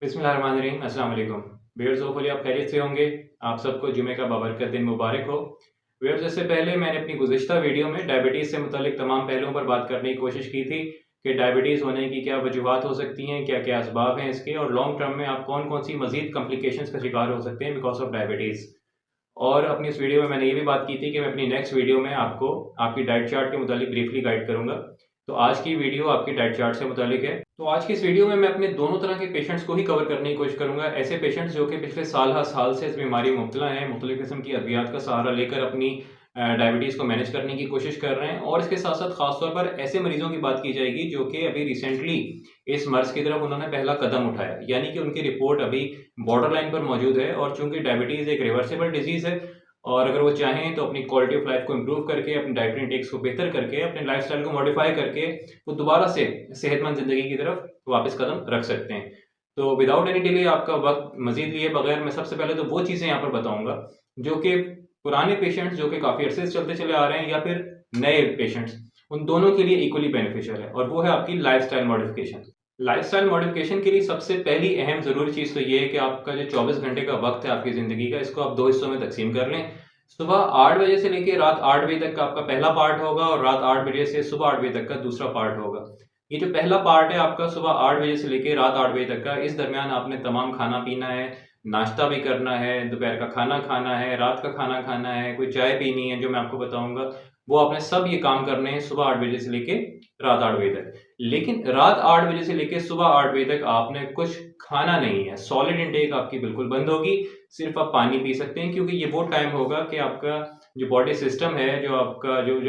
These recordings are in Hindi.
बिस्मिल्लाहिर्रहमानिर्रहीम, अस्सलाम वालेकुम। व्यूअर्स, होपफुली आप खैरियत से होंगे। आप सबको जुमे का बाबरकत दिन मुबारक हो। व्यूअर्स, इससे पहले मैंने अपनी गुज़िश्ता वीडियो में डायबिटीज़ से मुताल्लिक तमाम पहलुओं पर बात करने की कोशिश की थी कि डायबिटीज़ होने की क्या वजूहात हो सकती हैं, क्या-क्या असबाब हैं इसके और लॉन्ग टर्म में आप कौन-कौन सी मज़ीद कॉम्प्लिकेशंस का शिकार हो सकते हैं बिकॉज़ ऑफ डायबिटीज़। और अपनी इस वीडियो में मैंने ये भी बात की थी कि मैं अपनी नेक्स्ट वीडियो में आपको आपकी डाइट चार्ट के मुतालिक ब्रीफली गाइड करूँगा। तो आज की वीडियो आपकी डाइट चार्ट से मुतालिक है। तो आज की इस वीडियो में मैं अपने दोनों तरह के पेशेंट्स को ही कवर करने की कोशिश करूँगा। ऐसे पेशेंट्स जो कि पिछले साल हर साल से इस बीमारी में मुब्तला हैं, मुख्तलिफ़ किस्म की अद्वियात का सहारा लेकर अपनी डायबिटीज़ को मैनेज करने की कोशिश कर रहे हैं और इसके साथ-साथ ख़ास तौर पर ऐसे मरीज़ों की बात की जाएगी जो कि अभी रिसेंटली इस मर्ज़ की तरफ उन्होंने पहला कदम उठाया। यानी कि उनकी रिपोर्ट अभी बॉर्डर लाइन पर मौजूद है और चूँकि डायबिटीज़ एक रिवर्सिबल डिज़ीज़ है और अगर वो चाहें तो अपनी क्वालिटी ऑफ लाइफ को इम्प्रूव करके, अपनी डाइटरी इंटेक्स को बेहतर करके, अपने लाइफ़स्टाइल को मॉडिफ़ाई करके, वो दोबारा से सेहतमंद ज़िंदगी की तरफ वापस कदम रख सकते हैं। तो विदाउट एनी डिले आपका वक़्त मज़ीद लिए बगैर मैं सबसे पहले तो वो चीज़ें यहाँ पर बताऊँगा, जो कि पुराने पेशेंट्स जो कि काफ़ी अरसे से चलते चले आ रहे हैं या फिर नए पेशेंट्स, उन दोनों के लिए इक्वली बेनिफिशियल है और वो है आपकी लाइफ़स्टाइल मॉडिफ़िकेशन। लाइफ़स्टाइल मॉडिफ़िकेशन के लिए सबसे पहली अहम ज़रूरी चीज़ तो ये है कि आपका जो 24 घंटे का वक़्त है आपकी ज़िंदगी का, इसको आप 2 हिस्सों में तक़सीम कर लें। सुबह 8 बजे से लेके रात 8 बजे तक का आपका पहला पार्ट होगा और रात 8 बजे से सुबह 8 बजे तक का दूसरा पार्ट होगा। ये जो पहला पार्ट है आपका सुबह 8 बजे से लेके रात 8 बजे तक का, इस दरमियान आपने तमाम खाना-पीना है, नाश्ता भी करना है, दोपहर का खाना खाना है, रात का खाना खाना है, कोई चाय पीनी है जो मैं आपको बताऊँगा। वो आपने सब ये काम करने हैं सुबह 8 बजे से लेके रात 8 बजे तक। लेकिन रात 8 बजे से लेके सुबह 8 बजे तक आपने कुछ खाना नहीं है, सॉलिड इंटेक आपकी बिल्कुल बंद होगी, सिर्फ़ आप पानी पी सकते हैं क्योंकि ये वो टाइम होगा कि आपका जो बॉडी सिस्टम है, जो आपका जो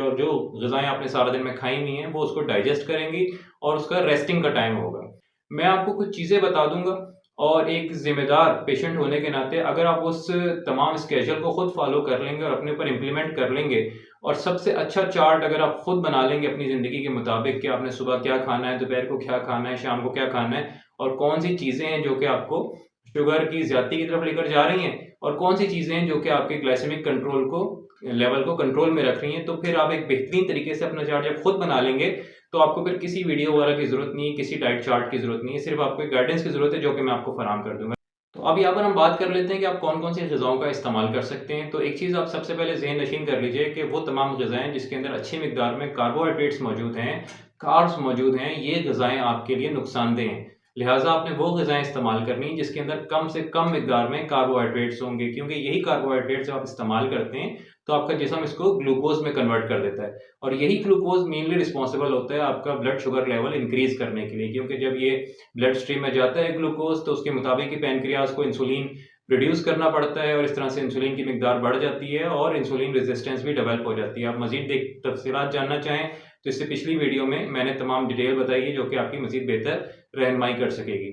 ग़िज़ाएँ आपने सारा दिन में खाई हुई हैं, वो उसको डाइजेस्ट करेंगी और उसका रेस्टिंग का टाइम होगा। मैं आपको कुछ चीज़ें बता दूँगा और एक ज़िम्मेदार पेशेंट होने के नाते अगर आप उस तमाम स्केड्यूल को खुद फ़ॉलो कर लेंगे और अपने ऊपर इम्प्लीमेंट कर लेंगे और सबसे अच्छा चार्ट अगर आप खुद बना लेंगे अपनी ज़िंदगी के मुताबिक कि आपने सुबह क्या खाना है, दोपहर को क्या खाना है, शाम को क्या खाना है और कौन-सी चीज़ें हैं जो कि आपको शुगर की ज़्यादती की तरफ लेकर जा रही हैं और कौन-सी चीज़ें हैं जो कि आपके ग्लाइसेमिक कंट्रोल को लेवल को कंट्रोल में रख रही हैं, तो फिर आप एक बेहतरीन तरीके से अपना चार्ट जब खुद बना लेंगे, तो आपको फिर किसी वीडियो वगैरह की ज़रूरत नहीं है, किसी डाइट चार्ट की ज़रूरत नहीं है, सिर्फ़ आपको एक गाइडेंस की ज़रूरत है जो कि मैं आपको फराहम कर दूँगा। तो अब यहाँ पर हम बात कर लेते हैं कि आप कौन-कौन सी ग़िज़ाओं का इस्तेमाल कर सकते हैं। तो एक चीज़ आप सबसे पहले ज़हन नशीन कर लीजिए कि वो तमाम ग़िज़ाएँ जिसके अंदर अच्छी मिकदार में कार्बोहाइड्रेट्स मौजूद हैं, कार्ब्स मौजूद हैं, ये ग़िज़ाएँ आपके लिए नुकसानदेह हैं। लिहाज़ा आपने वो ग़िज़ाएँ इस्तेमाल करनी है जिसके अंदर कम से कम मिकदार में कार्बोहाइड्रेट्स होंगे क्योंकि यही कार्बोहाइड्रेट्स जब आप इस्तेमाल करते हैं, तो आपका जिस्म इसको ग्लूकोज़ में कन्वर्ट कर देता है और यही ग्लूकोज़ मेनली रिस्पॉन्सिबल होता है आपका ब्लड शुगर लेवल इंक्रीज़ करने के लिए क्योंकि जब ये ब्लड स्ट्रीम में जाता है ग्लूकोज़ तो उसके मुताबिक ही पैनक्रियाज़ को इंसुलिन प्रोड्यूस करना पड़ता है और इस तरह से इंसुलिन की मिकदार बढ़ जाती है और इंसुलिन रेजिस्टेंस भी डेवलप हो जाती है। आप मज़ीद तफ़सीलात जानना चाहें तो इससे पिछली वीडियो में मैंने तमाम डिटेल बताई है जो कि आपकी मज़ीद बेहतर रहनुमाई कर सकेगी।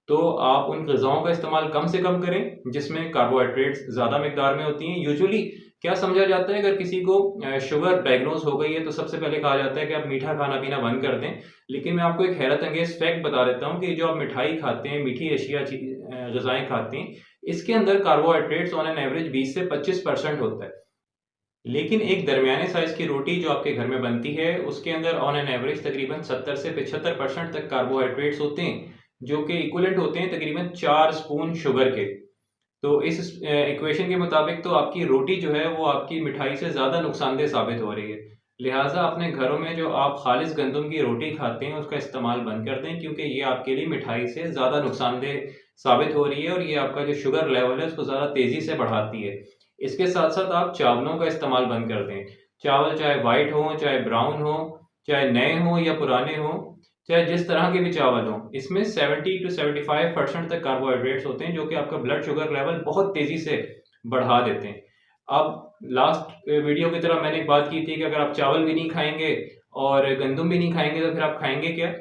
तो आप उन ग़िज़ाओं का इस्तेमाल कम से कम करें जिसमें कार्बोहाइड्रेट्स ज़्यादा मिकदार में होती हैं। यूजुअली क्या समझा जाता है अगर किसी को शुगर डायग्नोज़ हो गई है तो सबसे पहले कहा जाता है कि आप मीठा खाना-पीना बंद कर दें। लेकिन मैं आपको एक हैरत अंगेज़ फैक्ट बता देता हूँ कि जो आप मिठाई खाते हैं, मीठी अशिया ग़िज़ाएँ खाते हैं, इसके अंदर कार्बोहाइड्रेट्स ऑन एन एवरेज 20 से 25% होता है। लेकिन एक दरमियाने साइज़ की रोटी जो आपके घर में बनती है, उसके अंदर ऑन एन एवरेज तकरीबन 70 से 75% तक कार्बोहाइड्रेट्स होते हैं, जो कि इक्विवेलेंट होते हैं तकरीबन 4 स्पून शुगर के। तो इस इक्वेशन के मुताबिक तो आपकी रोटी जो है वो आपकी मिठाई से ज़्यादा नुकसानदेह साबित हो रही है। लिहाज़ा अपने घरों में जो आप खालिस गंदम की रोटी खाते हैं उसका इस्तेमाल बंद कर दें क्योंकि ये आपके लिए मिठाई से ज़्यादा नुकसानदेह साबित हो रही है और ये आपका जो शुगर लेवल है उसको ज़्यादा तेज़ी से बढ़ाती है। इसके साथ-साथ आप चावलों का इस्तेमाल बंद कर दें। चावल चाहे व्हाइट हों, चाहे ब्राउन हों, चाहे नए हों या पुराने हों, चाहे जिस तरह के भी चावल हों, इसमें 70 टू 75% तक कार्बोहाइड्रेट्स होते हैं जो कि आपका ब्लड शुगर लेवल बहुत तेज़ी से बढ़ा देते हैं। अब लास्ट वीडियो की तरह मैंने एक बात की थी कि अगर आप चावल भी नहीं खाएँगे और गंदम भी नहीं खाएँगे तो फिर आप खाएँगे क्या?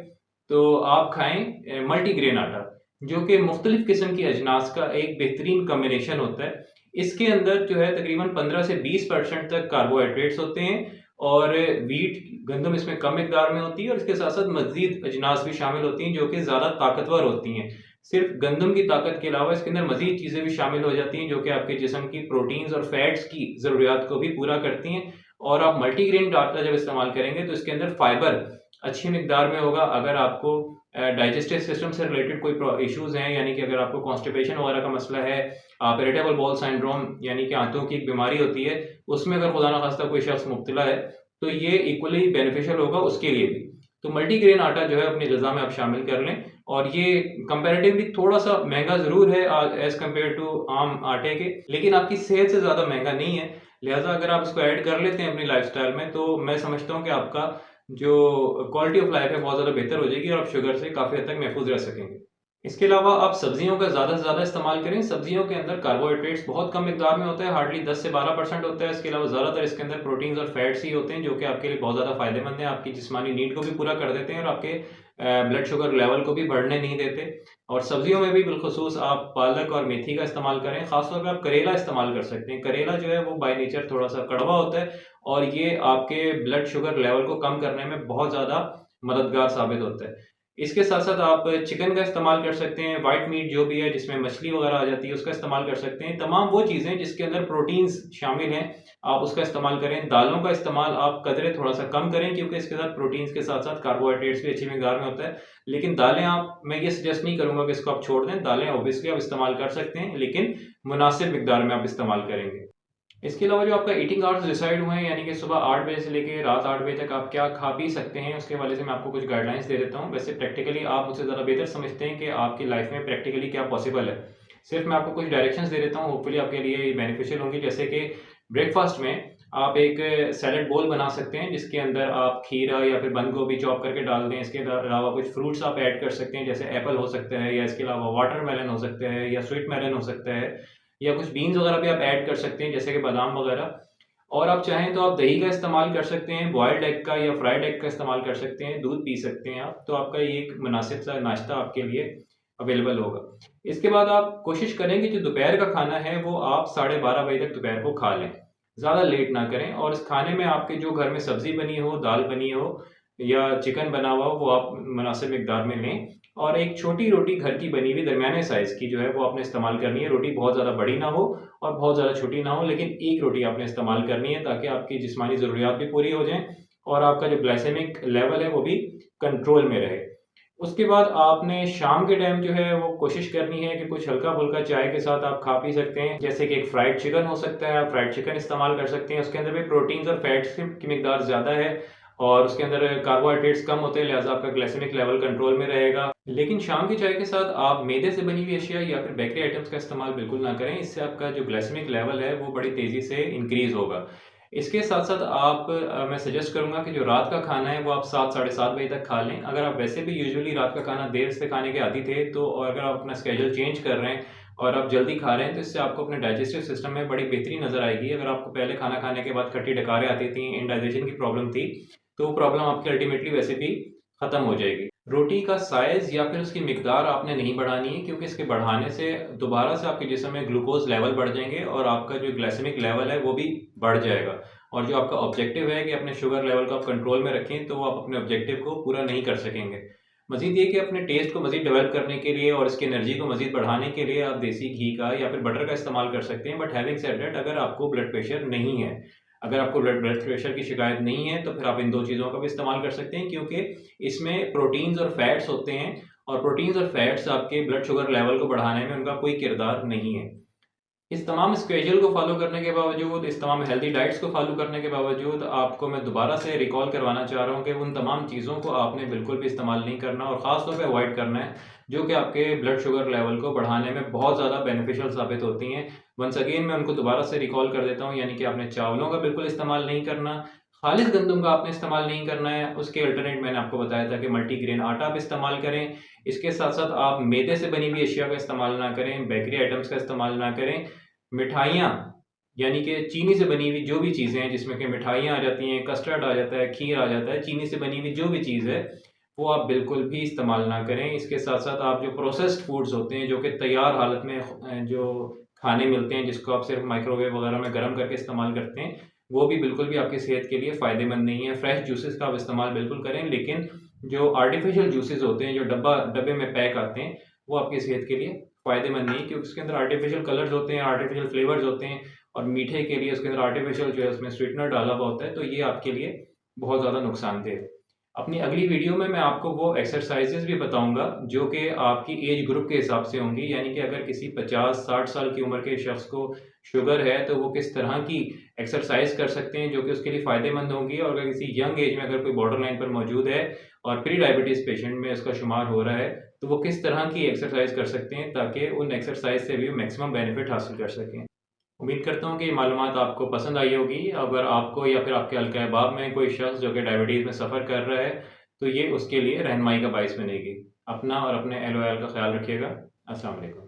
तो आप खाएँ मल्टीग्रेन आटा, जो कि मुख्तलिफ़ किस्म की अजनास का एक बेहतरीन कॉम्बिनेशन होता है। इसके अंदर जो है तकरीबन 15 से 20% तक कार्बोहाइड्रेट्स होते हैं और व्हीट गंदम इसमें कम मिकदार में होती है और इसके साथ-साथ मज़ीद अजनास भी शामिल होती हैं जो कि ज़्यादा ताकतवर होती हैं। सिर्फ़ गंदम की ताकत के अलावा इसके अंदर मज़ीद चीज़ें भी शामिल हो जाती हैं जो कि आपके जिस्म की प्रोटीन्स और फैट्स की ज़रूरियात को भी पूरा करती हैं और आप मल्टीग्रेन आटा जब इस्तेमाल करेंगे तो इसके अंदर फाइबर अच्छी मिकदार में होगा। अगर आपको डाइजेस्टिव सिस्टम से रिलेटेड कोई इश्यूज़ हैं, यानी कि अगर आपको कॉन्स्टिपेशन वगैरह का मसला है, आप इरिटेबल बाउल सिंड्रोम यानी कि आंतों की एक बीमारी होती है, उसमें अगर खुदा ना खास्ता कोई शख्स मुब्तला है, तो ये इक्वली बेनिफिशियल होगा उसके लिए भी। तो मल्टीग्रेन आटा जो है अपनी ग़िज़ा में आप शामिल कर लें, और ये कंपैरेटिवली थोड़ा-सा महँगा ज़रूर है एज़ कम्पेयर टू आम आटे के, लेकिन आपकी सेहत से ज़्यादा महँगा नहीं है। लिहाज़ा अगर आप इसको ऐड कर लेते हैं अपनी लाइफ़स्टाइल में, तो मैं समझता हूँ कि आपका जो क्वालिटी ऑफ लाइफ है बहुत ज़्यादा बेहतर हो जाएगी और आप शुगर से काफ़ी हद तक महफूज रह सकेंगे। इसके अलावा आप सब्जियों का ज़्यादा से ज़्यादा इस्तेमाल करें। सब्जियों के अंदर कार्बोहाइड्रेट्स बहुत कम मिकदार में होता है, हार्डली 10 से 12% होता है। इसके अलावा ज़्यादातर इसके अंदर प्रोटीन्स और फैट्स ही होते हैं, जो कि आपके लिए बहुत ज़्यादा फ़ायदेमंद है। आपकी जिस्मानी नीड को भी पूरा कर देते हैं और आपके ब्लड शुगर लेवल को भी बढ़ने नहीं देते। और सब्जियों में भी बिलखुसूस आप पालक और मेथी का इस्तेमाल करें। ख़ासतौर पे आप करेला इस्तेमाल कर सकते हैं। करेला जो है वो बाय नेचर थोड़ा-सा कड़वा होता है, और ये आपके ब्लड शुगर लेवल को कम करने में बहुत ज़्यादा मददगार साबित होता है। इसके साथ-साथ आप चिकन का इस्तेमाल कर सकते हैं, व्हाइट मीट जो भी है जिसमें मछली वगैरह आ जाती है उसका इस्तेमाल कर सकते हैं। तमाम वो चीज़ें जिसके अंदर प्रोटीन्स शामिल हैं, आप उसका इस्तेमाल करें। दालों का इस्तेमाल आप कदरे थोड़ा-सा कम करें, क्योंकि इसके साथ प्रोटीन्स के साथ-साथ कार्बोहाइड्रेट्स भी अच्छी मिकदार में होता है। लेकिन दालें मैं ये सजेस्ट नहीं करूँगा कि इसको आप छोड़ दें। दालें ऑब्वियसली आप इस्तेमाल कर सकते हैं, लेकिन मुनासिब मिकदार में आप इस्तेमाल करेंगे। इसके अलावा जो आपका ईटिंग आवर्स डिसाइड हुए हैं, यानी कि सुबह 8 बजे से लेके रात 8 बजे तक आप क्या खा पी सकते हैं, उसके हवाले से मैं आपको कुछ गाइडलाइंस दे देता हूँ। वैसे प्रैक्टिकली आप मुझसे ज़्यादा बेहतर समझते हैं कि आपकी लाइफ में प्रैक्टिकली क्या पॉसिबल है। सिर्फ मैं आपको कुछ डायरेक्शंस दे देता हूँ, होपफुली आपके लिए ये बेनिफिशियल होंगी। जैसे कि ब्रेकफास्ट में आप एक सैलेड बोल बना सकते हैं, जिसके अंदर आप खीरा या फिर बंद गोभी चॉप करके डाल दें। इसके अलावा कुछ फ्रूट्स आप ऐड कर सकते हैं, जैसे एप्पल हो सकता है, या इसके अलावा वाटरमेलन हो सकता है, या स्वीट मेलन हो सकता है, या कुछ बीन्स वगैरह भी आप ऐड कर सकते हैं, जैसे कि बादाम वगैरह। और आप चाहें तो आप दही का इस्तेमाल कर सकते हैं, बॉइल्ड एग का या फ्राइड एग का इस्तेमाल कर सकते हैं, दूध पी सकते हैं आप। तो आपका ये एक मुनासिब सा नाश्ता आपके लिए अवेलेबल होगा। इसके बाद आप कोशिश करें कि जो दोपहर का खाना है वो आप 12:30 बजे तक दोपहर को खा लें। ज़्यादा लेट ना करें, और इस खाने में आपके जो घर में सब्ज़ी बनी हो, दाल बनी हो या चिकन बना हुआ हो, वो आप मुनासिब मिकदार में लें। और एक छोटी रोटी घर की बनी हुई दरमियाने साइज़ की जो है वो आपने इस्तेमाल करनी है। रोटी बहुत ज़्यादा बड़ी ना हो और बहुत ज़्यादा छोटी ना हो, लेकिन एक रोटी आपने इस्तेमाल करनी है, ताकि आपकी जिस्मानी ज़रूरियात भी पूरी हो जाएँ और आपका जो ग्लाइसेमिक लेवल है वो भी कंट्रोल में रहे। उसके बाद आपने शाम के टाइम जो है वो कोशिश करनी है कि कुछ हल्का-फुल्का चाय के साथ आप खा पी सकते हैं। जैसे कि एक फ्राइड चिकन हो सकता है, आप फ्राइड चिकन इस्तेमाल कर सकते हैं। उसके अंदर भी प्रोटीन्स और फैट्स की मिकदार ज़्यादा है, और उसके अंदर कार्बोहाइड्रेट्स कम होते हैं, लिहाज़ा आपका ग्लाइसेमिक लेवल कंट्रोल में रहेगा। लेकिन शाम की चाय के साथ आप मैदे से बनी हुई अशिया या फिर बेकरी आइटम्स का इस्तेमाल बिल्कुल ना करें। इससे आपका जो ग्लाइसेमिक लेवल है वो बड़ी तेज़ी से इंक्रीज़ होगा। इसके साथ-साथ मैं सजेस्ट करूँगा कि जो रात का खाना है वो आप 7 साढ़े 7 बजे तक खा लें। अगर आप वैसे भी यूजुअली रात का खाना देर से खाने के आदी थे, तो और अगर आप अपना शेड्यूल चेंज कर रहे हैं और आप जल्दी खा रहे हैं, तो इससे आपको अपने डाइजेस्टिव सिस्टम में बड़ी बेहतरी नज़र आएगी। अगर आपको पहले खाना खाने के बाद खट्टी डकारें आती थी, इंडाइजेशन की प्रॉब्लम थी, तो वो प्रॉब्लम आपकी अल्टीमेटली वैसे भी खत्म हो जाएगी। रोटी का साइज़ या फिर उसकी मिकदार आपने नहीं बढ़ानी है, क्योंकि इसके बढ़ाने से दोबारा से आपके जिस्म में ग्लूकोज़ लेवल बढ़ जाएँगे और आपका जो ग्लाइसेमिक लेवल है वो भी बढ़ जाएगा। और जो आपका ऑब्जेक्टिव है कि अपने शुगर लेवल को आप कंट्रोल में रखें, तो वो आप अपने ऑब्जेक्टिव को पूरा नहीं कर सकेंगे। मज़ीद ये कि अपने टेस्ट को मज़ीद डेवलप करने के लिए और इसकी एनर्जी को मज़ीद बढ़ाने के लिए आप देसी घी का या फिर बटर का इस्तेमाल कर सकते हैं। बट हैविंग सेड दैट, अगर आपको ब्लड प्रेशर नहीं है, अगर आपको ब्लड प्रेशर की शिकायत नहीं है, तो फिर आप इन 2 चीज़ों का भी इस्तेमाल कर सकते हैं, क्योंकि इसमें प्रोटीन्स और फैट्स होते हैं, और प्रोटीन्स और फैट्स आपके ब्लड शुगर लेवल को बढ़ाने में उनका कोई किरदार नहीं है। इस तमाम स्केड्यूल को फ़ॉलो करने के बावजूद, इस तमाम हेल्दी डाइट्स को फ़ॉलो करने के बावजूद, आपको मैं दोबारा से रिकॉल करवाना चाह रहा हूँ कि उन तमाम चीज़ों को आपने बिल्कुल भी इस्तेमाल नहीं करना, और ख़ास तौर पे अवॉइड करना है, जो कि आपके ब्लड शुगर लेवल को बढ़ाने में बहुत ज़्यादा बेनिफिशियल साबित होती हैं। वंस अगेन मैं उनको दोबारा से रिकॉल कर देता हूँ, यानी कि आपने चावलों का बिल्कुल इस्तेमाल नहीं करना, खालिस गंदम का आपने इस्तेमाल नहीं करना है। उसके अल्टरनेट मैंने आपको बताया था कि मल्टीग्रेन आटा आप इस्तेमाल करें। इसके साथ-साथ आप मैदे से बनी हुई अशिया का इस्तेमाल ना करें, बेकरी आइटम्स का इस्तेमाल ना करें। मिठाइयाँ, यानी कि चीनी से बनी हुई जो भी चीज़ें हैं, जिसमें कि मिठाइयाँ आ जाती हैं, कस्टर्ड आ जाता है, खीर आ जाता है, चीनी से बनी हुई जो भी चीज़ है, वो आप बिल्कुल भी इस्तेमाल ना करें। इसके साथ-साथ आप जो प्रोसेस्ड फूड्स होते हैं, जो कि तैयार हालत में जो खाने मिलते हैं, जिसको आप सिर्फ़ माइक्रोवेव वगैरह में गर्म करके इस्तेमाल करते हैं, वो भी बिल्कुल भी आपकी सेहत के लिए फ़ायदेमंद नहीं है। फ्रेश जूसेस का आप इस्तेमाल बिल्कुल करें, लेकिन जो आर्टिफ़िशियल जूसेस होते हैं, जो डब्बे में पैक आते हैं, वो आपकी सेहत के लिए फ़ायदेमंद नहीं है, क्योंकि उसके अंदर आर्टिफ़िशियल कलर्स होते हैं, आर्टिफ़िशियल फ्लेवर्स होते हैं, और मीठे के लिए उसके अंदर आर्टिफ़िशियल जो है उसमें स्वीटनर डाला हुआ होता है, तो ये आपके लिए बहुत ज़्यादा नुकसानदेह है। अपनी अगली वीडियो में मैं आपको वो एक्सरसाइज़ेज़ भी बताऊँगा जो कि आपकी एज ग्रुप के हिसाब से होंगी, यानी कि अगर किसी 50-60 साल की उम्र के शख्स को शुगर है, तो वो किस तरह की एक्सरसाइज़ कर सकते हैं जो कि उसके लिए फ़ायदेमंद होंगी, और अगर किसी यंग एज में अगर कोई बॉर्डर लाइन पर मौजूद है और प्री डायबिटीज़ पेशेंट में उसका शुमार हो रहा है, तो वो किस तरह की एक्सरसाइज़ कर सकते हैं ताकि उन एक्सरसाइज़ से भी मैक्सिमम बेनिफिट हासिल कर सकें। उम्मीद करता हूँ कि ये मालूमात आपको पसंद आई होगी। अगर आपको या फिर आपके हल्का-ए-बाब में कोई शख्स जो कि डायबिटीज़ में सफ़र कर रहा है, तो ये उसके लिए रहनुमाई का बाइस बनेगी। अपना और अपने अहल-वयाल का ख़्याल रखिएगा। अस्सलाम वालेकुम।